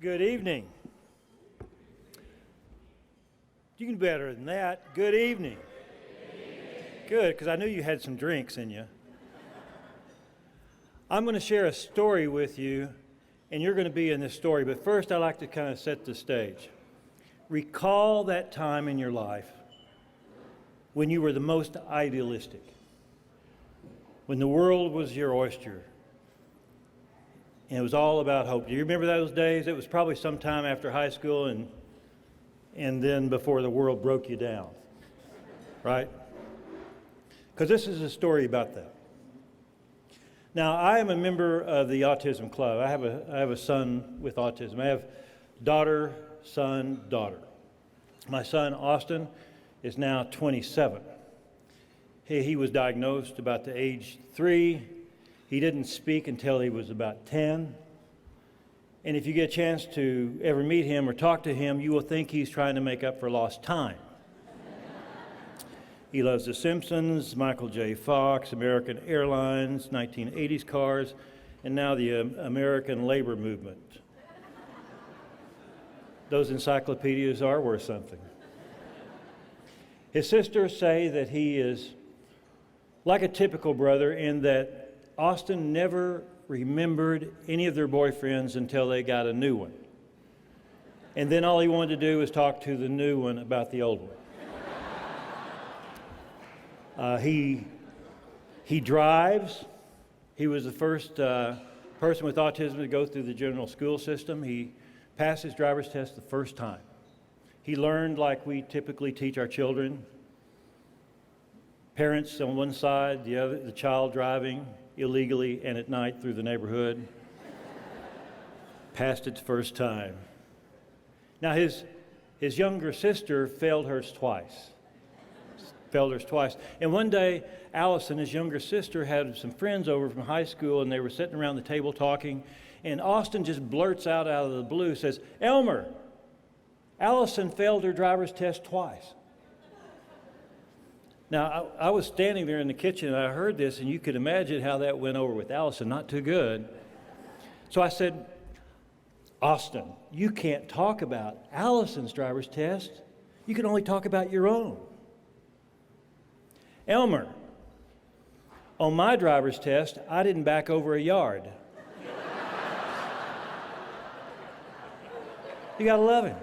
Good evening. You can do better than that. Good evening. Good, because I knew you had some drinks in you. I'm going to share a story with you, and you're going to be in this story. But first, I'd like to kind of set the stage. Recall that time in your life when you were the most idealistic, when the world was your oyster, and it was all about hope. Do you remember those days? It was probably sometime after high school and then before the world broke you down, right? Because this is a story about that. Now, I am a member of the Autism Club. I have a son with autism. I have daughter, son, daughter. My son, Austin, is now 27. He was diagnosed about the age 3. He didn't speak until he was about 10. And if you get a chance to ever meet him or talk to him, you will think he's trying to make up for lost time. He loves The Simpsons, Michael J. Fox, American Airlines, 1980s cars, and now the American labor movement. Those encyclopedias are worth something. His sisters say that he is like a typical brother in that Austin never remembered any of their boyfriends until they got a new one. And then all he wanted to do was talk to the new one about the old one. He drives. He was the first person with autism to go through the general school system. He passed his driver's test the first time. He learned like we typically teach our children. Parents on one side, the child driving illegally and at night through the neighborhood. Passed it the first time. Now his younger sister failed hers twice. And one day, Allison, his younger sister, had some friends over from high school, and they were sitting around the table talking, and Austin just blurts out of the blue, says, "Elmer, Allison failed her driver's test twice." Now, I was standing there in the kitchen, and I heard this, and you could imagine how that went over with Allison, not too good. So I said, "Austin, you can't talk about Allison's driver's test. You can only talk about your own." "Elmer, on my driver's test, I didn't back over a yard." You gotta love him.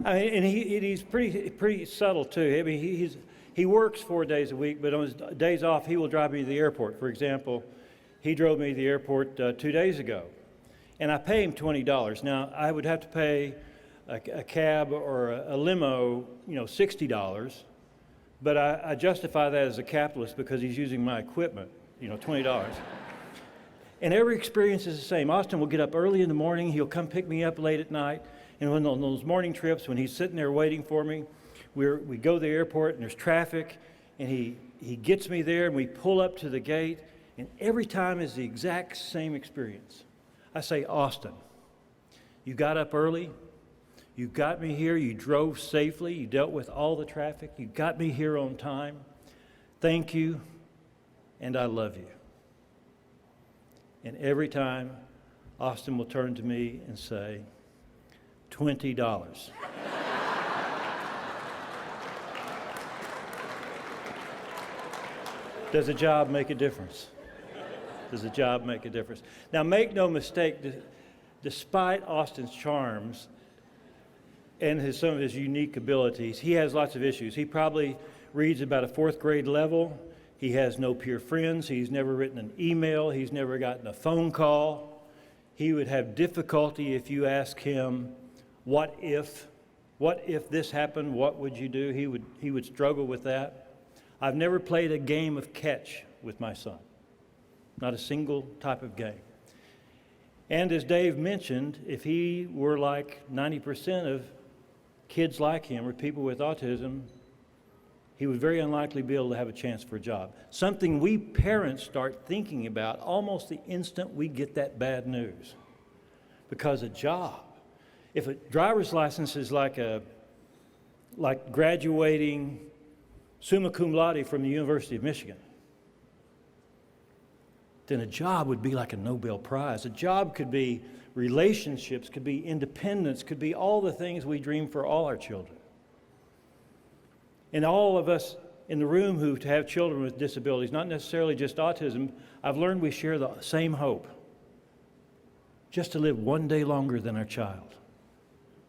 I mean, and he's pretty subtle too. I mean, he works 4 days a week, but on his days off, he will drive me to the airport. For example, he drove me to the airport 2 days ago, and I pay him $20. Now, I would have to pay a cab or a limo, $60, but I justify that as a capitalist because he's using my equipment, $20. And every experience is the same. Austin will get up early in the morning. He'll come pick me up late at night. And when on those morning trips, when he's sitting there waiting for me, we go to the airport and there's traffic, and he gets me there and we pull up to the gate, and every time is the exact same experience. I say, "Austin, you got up early, you got me here, you drove safely, you dealt with all the traffic, you got me here on time. Thank you, and I love you." And every time, Austin will turn to me and say, $20. Does a job make a difference? Does a job make a difference? Now, make no mistake, despite Austin's charms and some of his unique abilities, he has lots of issues. He probably reads about a 4th grade level. He has no peer friends. He's never written an email. He's never gotten a phone call. He would have difficulty if you ask him, what if this happened, what would you do? He would struggle with that. I've never played a game of catch with my son. Not a single type of game. And as Dave mentioned, if he were like 90% of kids like him or people with autism, he would very unlikely be able to have a chance for a job. Something we parents start thinking about almost the instant we get that bad news. Because a job. If a driver's license is like graduating summa cum laude from the University of Michigan, then a job would be like a Nobel Prize. A job could be relationships, could be independence, could be all the things we dream for all our children. And all of us in the room who have children with disabilities, not necessarily just autism, I've learned we share the same hope. Just to live one day longer than our child,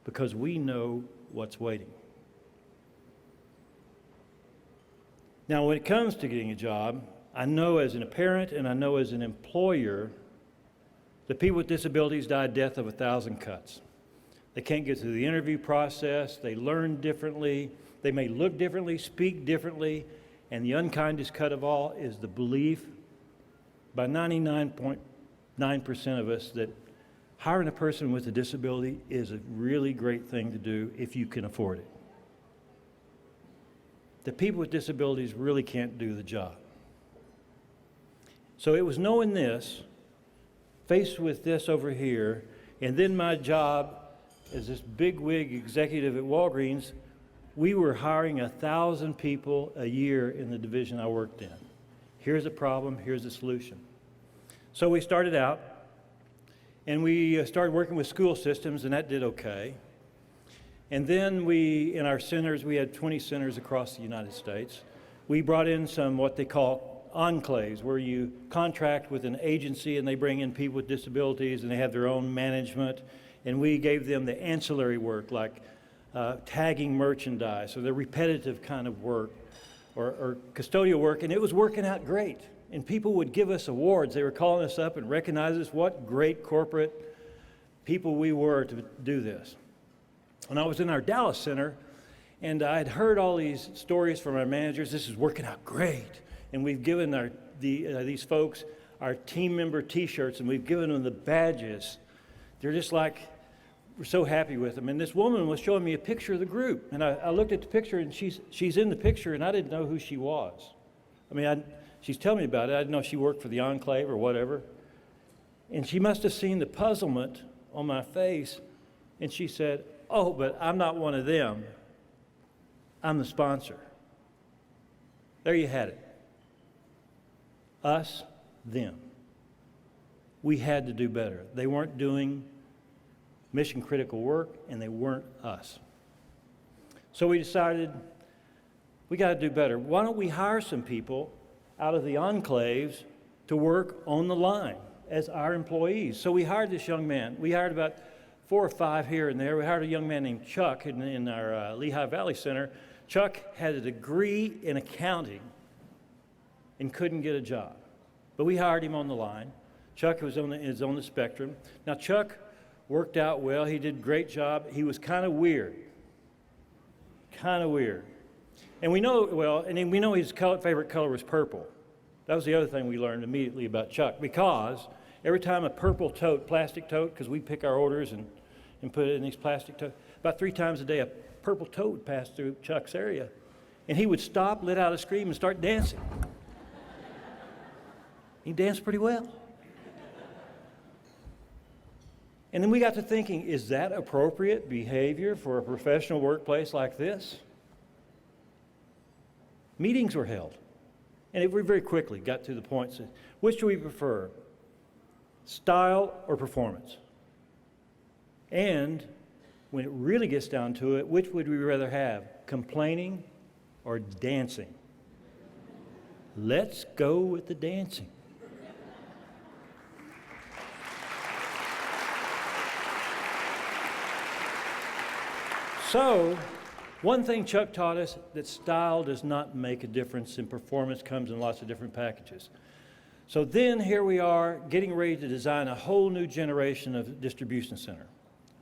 because we know what's waiting. Now, when it comes to getting a job, I know as a parent and I know as an employer that people with disabilities die a death of 1,000 cuts. They can't get through the interview process, they learn differently, they may look differently, speak differently, and the unkindest cut of all is the belief by 99.9% of us that hiring a person with a disability is a really great thing to do if you can afford it. The people with disabilities really can't do the job. So it was knowing this, faced with this over here, and then my job as this bigwig executive at Walgreens, we were hiring 1,000 people a year in the division I worked in. Here's a problem, here's a solution. So we started out, and we started working with school systems, and that did okay. And then in our centers, we had 20 centers across the United States. We brought in some what they call enclaves, where you contract with an agency and they bring in people with disabilities and they have their own management. And we gave them the ancillary work like tagging merchandise or the repetitive kind of work or custodial work. And it was working out great. And people would give us awards. They were calling us up and recognizing us. What great corporate people we were to do this. When I was in our Dallas center, and I had heard all these stories from our managers, this is working out great. And we've given these folks our team member T-shirts, and we've given them the badges. They're just like, we're so happy with them. And this woman was showing me a picture of the group. And I looked at the picture, and she's in the picture, and I didn't know who she was. I mean, she's telling me about it. I didn't know she worked for the Enclave or whatever. And she must have seen the puzzlement on my face, and she said, "Oh, but I'm not one of them. I'm the sponsor." There you had it. Us, them. We had to do better. They weren't doing mission critical work, and they weren't us. So we decided we got to do better. Why don't we hire some people out of the enclaves to work on the line as our employees? So we hired this young man. We hired about 4 or 5 here and there. We hired a young man named Chuck in our Lehigh Valley Center. Chuck had a degree in accounting and couldn't get a job. But we hired him on the line. Chuck is on the spectrum. Now, Chuck worked out well. He did a great job. He was kind of weird. And we know his favorite color was purple. That was the other thing we learned immediately about Chuck, because every time a purple tote, plastic tote, because we pick our orders and put it in these plastic totes, about 3 times a day a purple tote would pass through Chuck's area. And he would stop, let out a scream, and start dancing. He danced pretty well. And then we got to thinking, is that appropriate behavior for a professional workplace like this? Meetings were held. And we very quickly got to the point, said, which do we prefer, style or performance? And when it really gets down to it, which would we rather have, complaining or dancing? Let's go with the dancing. So, one thing Chuck taught us, that style does not make a difference and performance comes in lots of different packages. So then here we are getting ready to design a whole new generation of distribution center.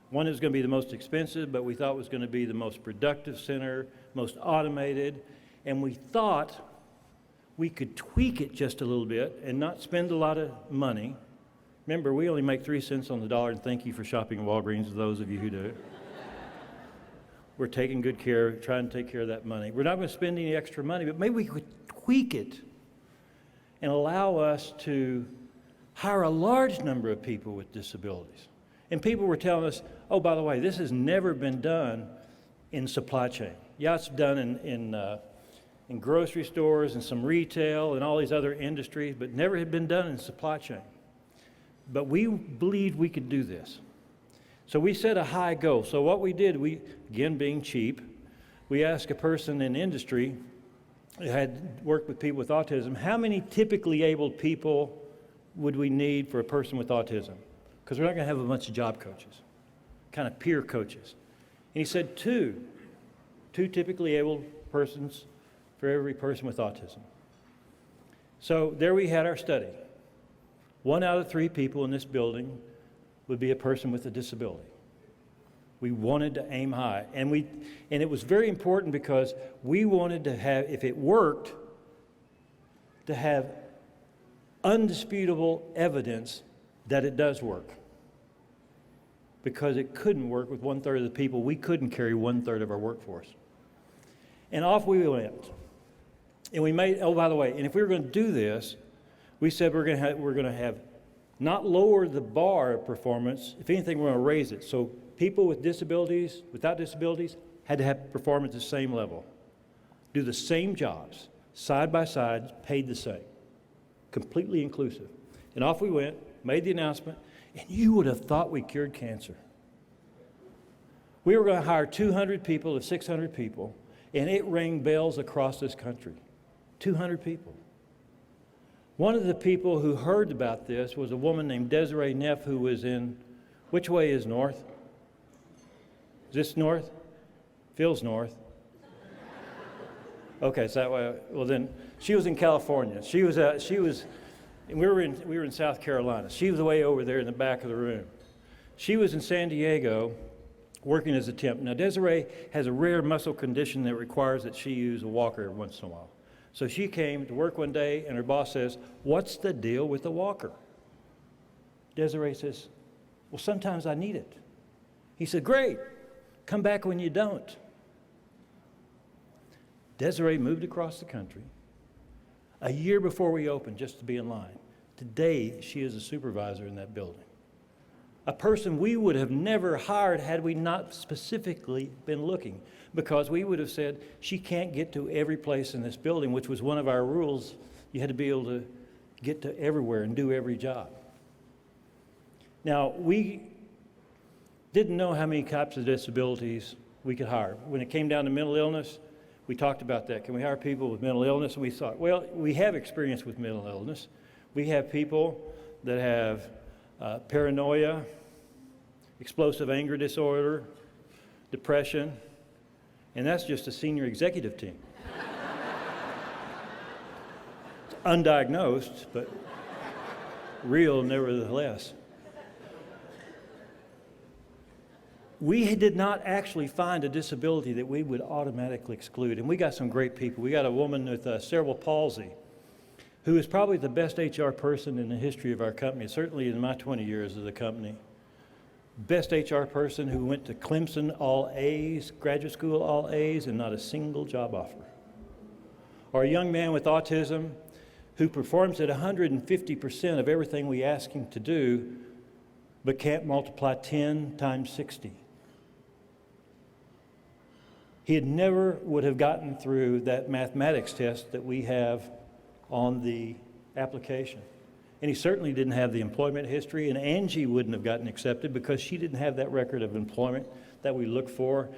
One is going to be the most expensive, but we thought was going to be the most productive center, most automated, and we thought we could tweak it just a little bit and not spend a lot of money. Remember, we only make 3 cents on the dollar, and thank you for shopping at Walgreens, those of you who do. We're taking good care, trying to take care of that money. We're not going to spend any extra money, but maybe we could tweak it and allow us to hire a large number of people with disabilities. And people were telling us, oh, by the way, this has never been done in supply chain. Yeah, it's done in grocery stores and some retail and all these other industries, but never had been done in supply chain. But we believed we could do this. So we set a high goal. So what we did, we, again being cheap, we asked a person in industry who had worked with people with autism, how many typically abled people would we need for a person with autism? Because we're not going to have a bunch of job coaches, kind of peer coaches. And he said two typically able persons for every person with autism. So there we had our study. 1 out of 3 people in this building would be a person with a disability. We wanted to aim high. And it was very important because we wanted to have, if it worked, to have undisputable evidence that it does work. Because it couldn't work with 1/3 of the people. We couldn't carry 1/3 of our workforce. And off we went. And we made, oh, by the way, and if we were going to do this, we said we're going to have not lower the bar of performance. If anything, we're going to raise it. So people with disabilities, without disabilities, had to have performance at the same level. Do the same jobs, side by side, paid the same. Completely inclusive. And off we went, made the announcement, and you would have thought we cured cancer. We were going to hire 200 people to 600 people, and it rang bells across this country. 200 people. One of the people who heard about this was a woman named Desiree Neff, who was in, which way is north? Is this north? Feels north. Okay, it's that way. Well, then she was in California. And we were in South Carolina. She was way over there in the back of the room. She was in San Diego working as a temp. Now, Desiree has a rare muscle condition that requires that she use a walker every once in a while. So she came to work one day, and her boss says, "What's the deal with the walker?" Desiree says, "Well, sometimes I need it." He said, "Great. Come back when you don't." Desiree moved across the country a year before we opened just to be in line. Today, she is a supervisor in that building. A person we would have never hired had we not specifically been looking, because we would have said, she can't get to every place in this building, which was one of our rules. You had to be able to get to everywhere and do every job. Now, we didn't know how many types of disabilities we could hire. When it came down to mental illness, we talked about that. Can we hire people with mental illness? And we thought, well, we have experience with mental illness. We have people that have paranoia, explosive anger disorder, depression, and that's just a senior executive team. It's undiagnosed, but real nevertheless. We did not actually find a disability that we would automatically exclude, and we got some great people. We got a woman with cerebral palsy who is probably the best HR person in the history of our company, certainly in my 20 years of the company. Best HR person who went to Clemson all A's, graduate school all A's, and not a single job offer. Or a young man with autism who performs at 150% of everything we ask him to do, but can't multiply 10 times 60. He never would have gotten through that mathematics test that we have on the application. And he certainly didn't have the employment history, and Angie wouldn't have gotten accepted because she didn't have that record of employment that we look for.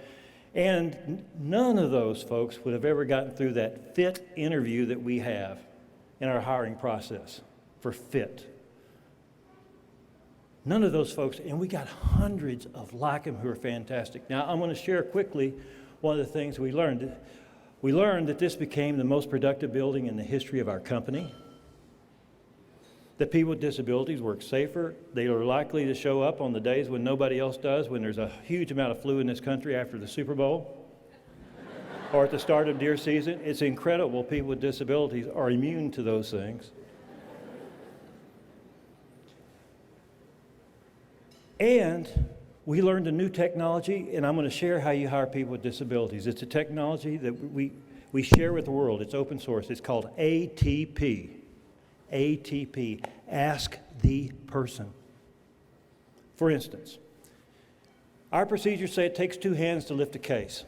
And none of those folks would have ever gotten through that fit interview that we have in our hiring process for fit. None of those folks, and we got hundreds of like them who are fantastic. Now, I'm going to share quickly one of the things we learned. We learned that this became the most productive building in the history of our company, that people with disabilities work safer. They are likely to show up on the days when nobody else does, when there's a huge amount of flu in this country after the Super Bowl or at the start of deer season. It's incredible people with disabilities are immune to those things. And we learned a new technology, and I'm going to share how you hire people with disabilities. It's a technology that we share with the world. It's open source. It's called ATP. ATP, ask the person. For instance, our procedures say it takes 2 hands to lift a case.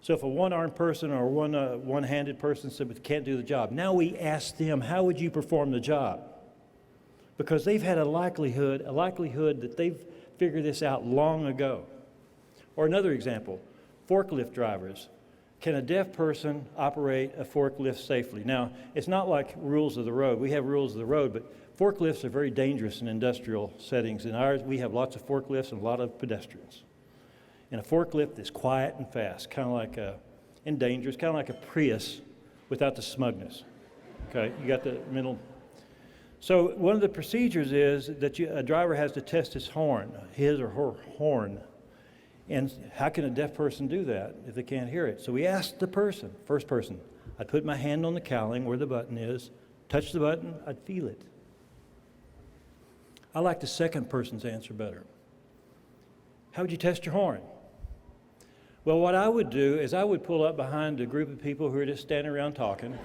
So if a one-armed person or one-handed person can't do the job, now we ask them, how would you perform the job? Because they've had a likelihood that they've figured this out long ago. Or another example, forklift drivers. Can a deaf person operate a forklift safely? Now, it's not like rules of the road. We have rules of the road, but forklifts are very dangerous in industrial settings. In ours, we have lots of forklifts and a lot of pedestrians. And a forklift is quiet and fast, kind of like and dangerous, kind of like a Prius without the smugness. Okay, you got the middle. So one of the procedures is that a driver has to test his or her horn. And how can a deaf person do that if they can't hear it? So we asked the first person, I'd put my hand on the cowling where the button is, touch the button, I'd feel it. I like the second person's answer better. How would you test your horn? Well, what I would do is I would pull up behind a group of people who are just standing around talking.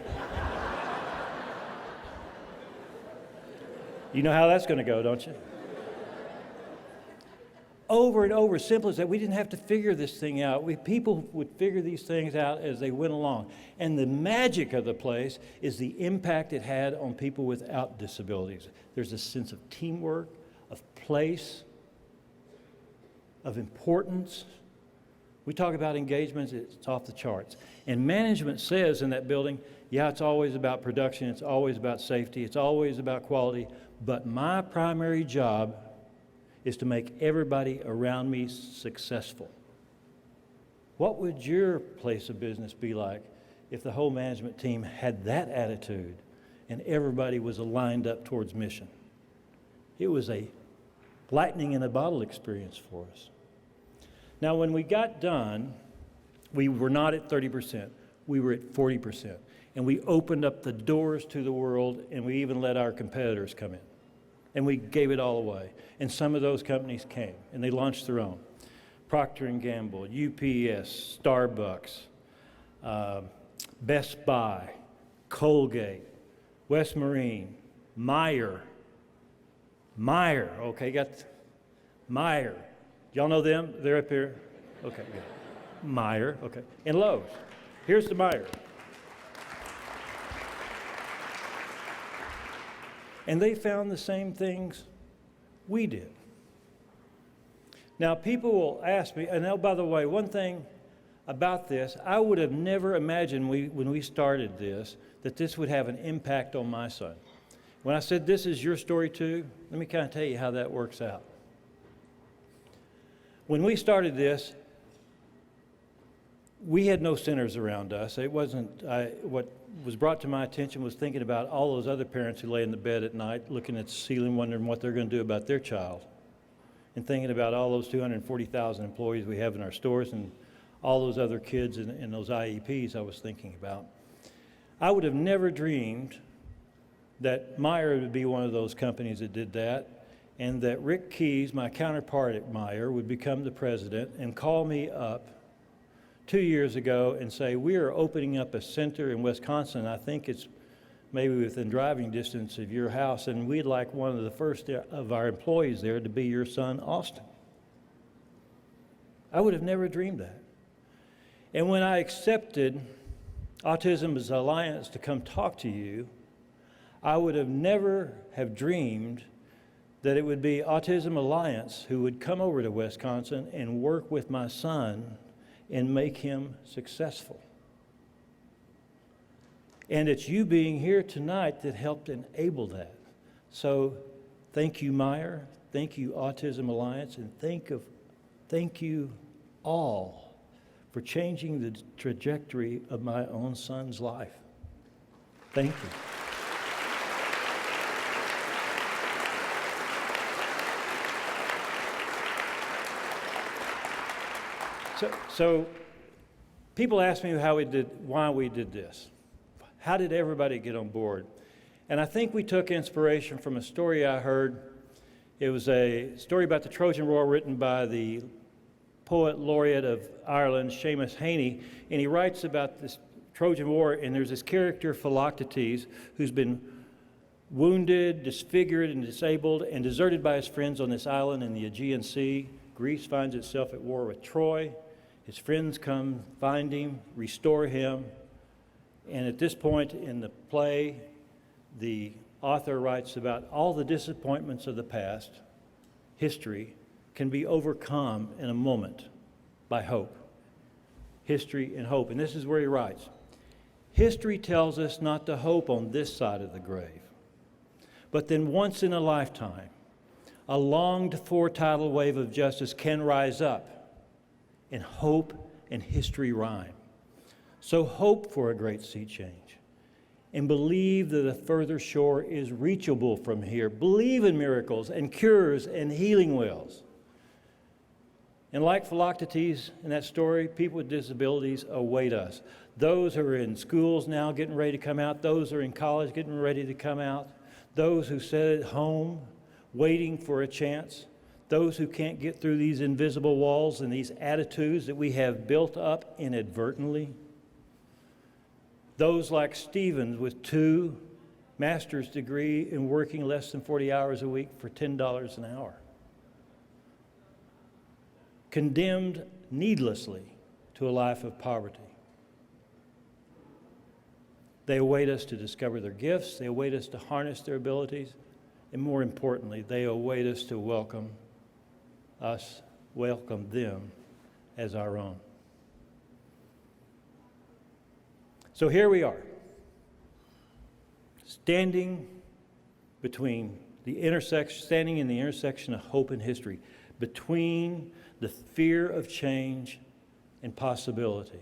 You know how that's going to go, don't you? Over and over, simple as that. We didn't have to figure this thing out. People would figure these things out as they went along. And the magic of the place is the impact it had on people without disabilities. There's a sense of teamwork, of place, of importance. We talk about engagements, it's off the charts. And management says in that building, yeah, it's always about production, it's always about safety, it's always about quality, but my primary job is to make everybody around me successful. What would your place of business be like if the whole management team had that attitude and everybody was aligned up towards mission? It was a lightning in a bottle experience for us. Now, when we got done, we were not at 30%. We were at 40%. And we opened up the doors to the world, and we even let our competitors come in. And we gave it all away. And some of those companies came, and they launched their own. Procter & Gamble, UPS, Starbucks, Best Buy, Colgate, West Marine, Meijer, okay, got Meijer. Y'all know them? They're up here? Okay, good. Meijer, okay. And Lowe's. Here's the Meijer. And they found the same things we did. Now, people will ask me, and by the way, one thing about this, I would have never imagined when we started this, that this would have an impact on my son. When I said this is your story too, let me kind of tell you how that works out. When we started this, we had no centers around us. It wasn't, what was brought to my attention was thinking about all those other parents who lay in the bed at night, looking at the ceiling, wondering what they're going to do about their child, and thinking about all those 240,000 employees we have in our stores and all those other kids in those IEPs I was thinking about. I would have never dreamed that Meijer would be one of those companies that did that, and that Rick Keyes, my counterpart at Meijer, would become the president and call me up 2 years ago and say, we are opening up a center in Wisconsin. I think it's maybe within driving distance of your house, and we'd like one of the first of our employees there to be your son, Austin. I would have never dreamed that. And when I accepted Autism Alliance to come talk to you, I would have never have dreamed that it would be Autism Alliance who would come over to Wisconsin and work with my son and make him successful. And it's you being here tonight that helped enable that. So thank you, Meijer. Thank you, Autism Alliance. And thank you all for changing the trajectory of my own son's life. Thank you. So people ask me why we did this. How did everybody get on board? And I think we took inspiration from a story I heard. It was a story about the Trojan War written by the poet laureate of Ireland, Seamus Heaney, and he writes about this Trojan War, and there's this character, Philoctetes, who's been wounded, disfigured, and disabled, and deserted by his friends on this island in the Aegean Sea. Greece finds itself at war with Troy. His friends come, find him, restore him. And at this point in the play, the author writes about all the disappointments of the past, history, can be overcome in a moment by hope. History and hope. And this is where he writes, history tells us not to hope on this side of the grave, but then once in a lifetime, a longed-for tidal wave of justice can rise up, and hope and history rhyme. So hope for a great sea change, and believe that a further shore is reachable from here. Believe in miracles and cures and healing wells. And like Philoctetes in that story, people with disabilities await us. Those who are in schools now getting ready to come out, those who are in college getting ready to come out, those who sit at home waiting for a chance, those who can't get through these invisible walls and these attitudes that we have built up inadvertently, those like Stevens with 2 master's degree and working less than 40 hours a week for $10 an hour, condemned needlessly to a life of poverty. They await us to discover their gifts, they await us to harness their abilities, and more importantly, they await us to welcome them as our own. So here we are, standing in the intersection of hope and history, between the fear of change and possibility,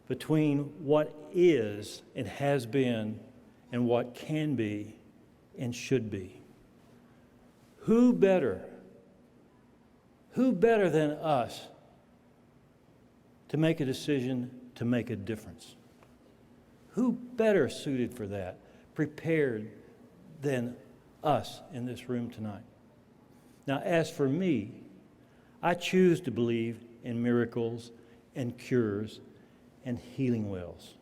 between what is and has been and what can be and should be. Who better than us to make a decision to make a difference? Who better suited for that, prepared than us in this room tonight? Now, as for me, I choose to believe in miracles and cures and healing wells.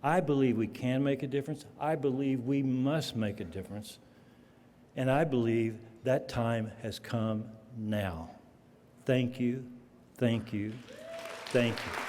I believe we can make a difference. I believe we must make a difference. And I believe that time has come now. Thank you, thank you, thank you.